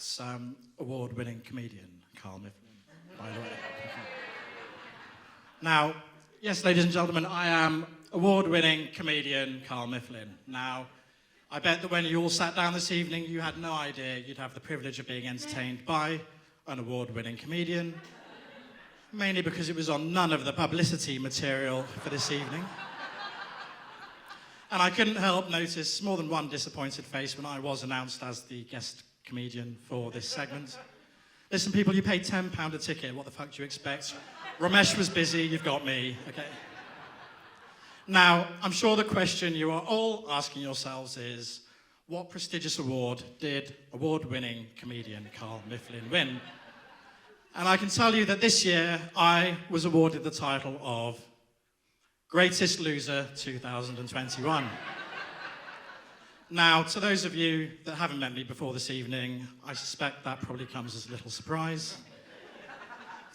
That's award-winning comedian Carl Mifflin, by the way. Now, yes, ladies and gentlemen, I am award-winning comedian Carl Mifflin. Now, I bet that when you all sat down this evening, you had no idea you'd have the privilege of being entertained by an award-winning comedian, mainly because it was on none of the publicity material for this evening. And I couldn't help notice more than one disappointed face when I was announced as the guest comedian for this segment. Listen, people, you paid £10 a ticket. What the fuck do you expect? Ramesh was busy, you've got me, okay? Now, I'm sure the question you are all asking yourselves is, what prestigious award did award-winning comedian Carl Mifflin win? And I can tell you that this year, I was awarded the title of Greatest Loser 2021. Now, to those of you that haven't met me before this evening, I suspect that probably comes as a little surprise.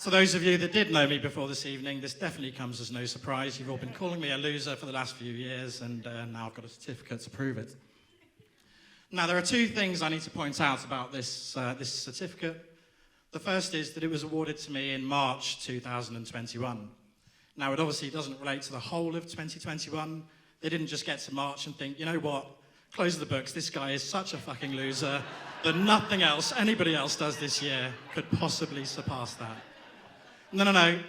To those of you that did know me before this evening, this definitely comes as no surprise. You've all been calling me a loser for the last few years, and now I've got a certificate to prove it. Now, there are two things I need to point out about this certificate. The first is that it was awarded to me in March 2021. Now, it obviously doesn't relate to the whole of 2021. They didn't just get to March and think, you know what, close the books, this guy is such a fucking loser that nothing else anybody else does this year could possibly surpass that. No.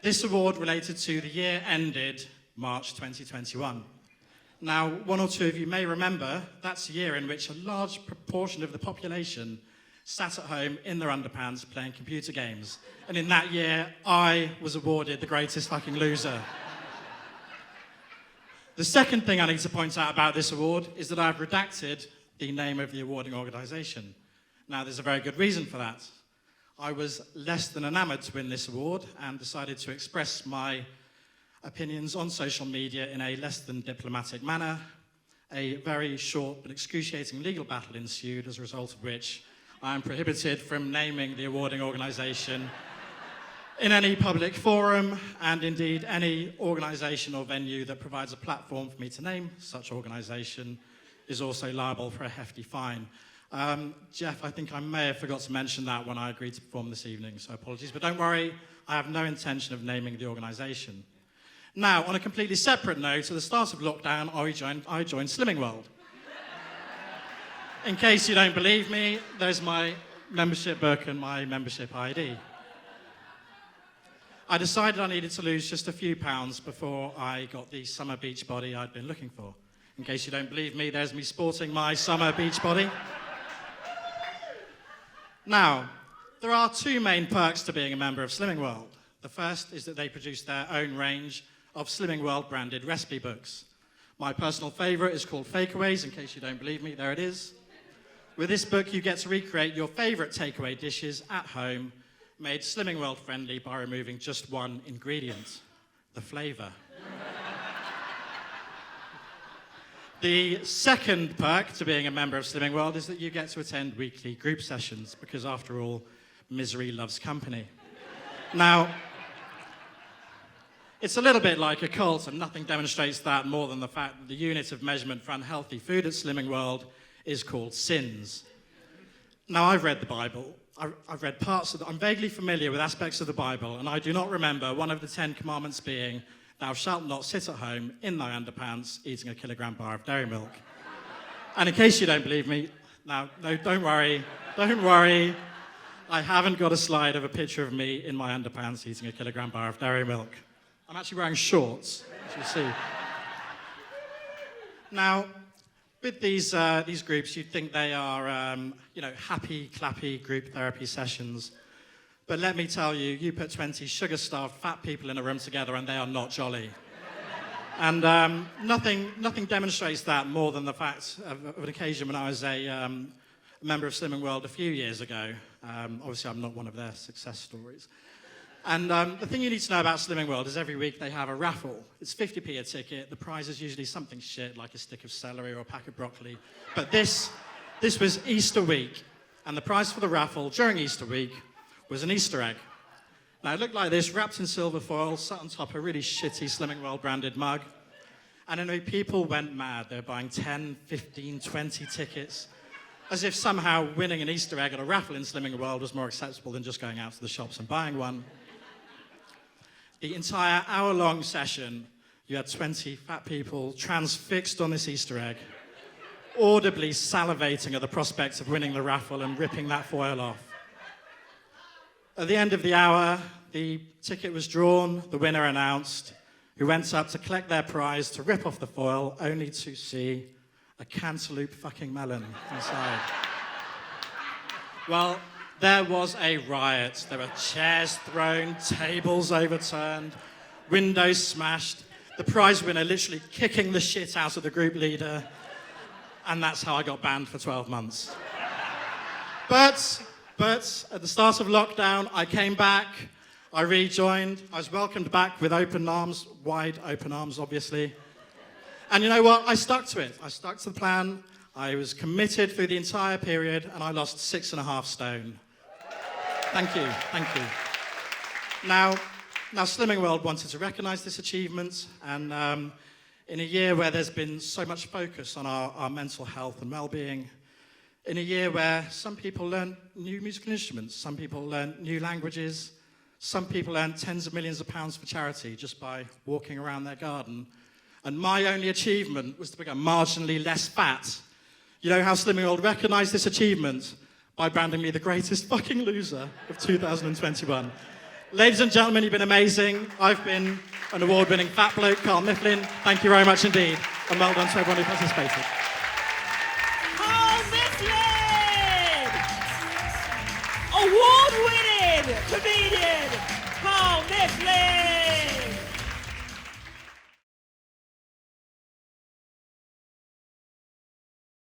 This award related to the year ended March 2021. Now, one or two of you may remember that's a year in which a large proportion of the population sat at home in their underpants playing computer games. And in that year, I was awarded the greatest fucking loser. The second thing I need to point out about this award is that I've redacted the name of the awarding organisation. Now, there's a very good reason for that. I was less than enamoured to win this award and decided to express my opinions on social media in a less than diplomatic manner. A very short but excruciating legal battle ensued, as a result of which I am prohibited from naming the awarding organisation in any public forum, and indeed any organisation or venue that provides a platform for me to name such organisation is also liable for a hefty fine. Jeff, I think I may have forgot to mention that when I agreed to perform this evening, so apologies. But don't worry, I have no intention of naming the organisation. Now, on a completely separate note, at the start of lockdown, I joined Slimming World. In case you don't believe me, there's my membership book and my membership ID. I decided I needed to lose just a few pounds before I got the summer beach body I'd been looking for. In case you don't believe me, there's me sporting my summer beach body. Now, there are two main perks to being a member of Slimming World. The first is that they produce their own range of Slimming World branded recipe books. My personal favourite is called Fakeaways, in case you don't believe me, there it is. With this book, you get to recreate your favourite takeaway dishes at home, made Slimming World friendly by removing just one ingredient, the flavour. The second perk to being a member of Slimming World is that you get to attend weekly group sessions, because after all, misery loves company. Now, it's a little bit like a cult, and nothing demonstrates that more than the fact that the unit of measurement for unhealthy food at Slimming World is called sins. Now, I've read the Bible. I've read parts of it. I'm vaguely familiar with aspects of the Bible, and I do not remember one of the 10 commandments being, thou shalt not sit at home in thy underpants eating a kilogram bar of dairy milk. And in case you don't believe me, now, no, don't worry. I haven't got a slide of a picture of me in my underpants eating a kilogram bar of dairy milk. I'm actually wearing shorts, as you see. Now, with these groups, you'd think they are, happy, clappy group therapy sessions. But let me tell you, you put 20 sugar-starved fat people in a room together and they are not jolly. And nothing demonstrates that more than the fact of an occasion when I was a member of Slimming World a few years ago. Obviously, I'm not one of their success stories. And the thing you need to know about Slimming World is every week they have a raffle. It's 50p a ticket. The prize is usually something shit like a stick of celery or a pack of broccoli. But this was Easter week. And the prize for the raffle during Easter week was an Easter egg. Now, it looked like this, wrapped in silver foil, sat on top of a really shitty Slimming World branded mug. And anyway, people went mad. They were buying 10, 15, 20 tickets. As if somehow winning an Easter egg at a raffle in Slimming World was more acceptable than just going out to the shops and buying one. The entire hour-long session, you had 20 fat people transfixed on this Easter egg, audibly salivating at the prospect of winning the raffle and ripping that foil off. At the end of the hour, the ticket was drawn, the winner announced, who went up to collect their prize to rip off the foil, only to see a cantaloupe fucking melon inside. Well, there was a riot. There were chairs thrown, tables overturned, windows smashed, the prize winner literally kicking the shit out of the group leader, and that's how I got banned for 12 months. But at the start of lockdown, I came back, I rejoined, I was welcomed back with open arms, wide open arms, obviously. And you know what? I stuck to it. I stuck to the plan. I was committed through the entire period, and I lost 6.5 stone. Thank you, thank you. Now Slimming World wanted to recognise this achievement, and in a year where there's been so much focus on our mental health and well-being, in a year where some people learn new musical instruments, some people learn new languages, some people earn tens of millions of pounds for charity just by walking around their garden, and my only achievement was to become marginally less fat. You know how Slimming World recognised this achievement? By branding me the greatest fucking loser of 2021. Ladies and gentlemen, you've been amazing. I've been an award-winning fat bloke, Carl Mifflin. Thank you very much indeed, and well done to everyone who participated. Carl Mifflin! Award-winning comedian, Carl Mifflin!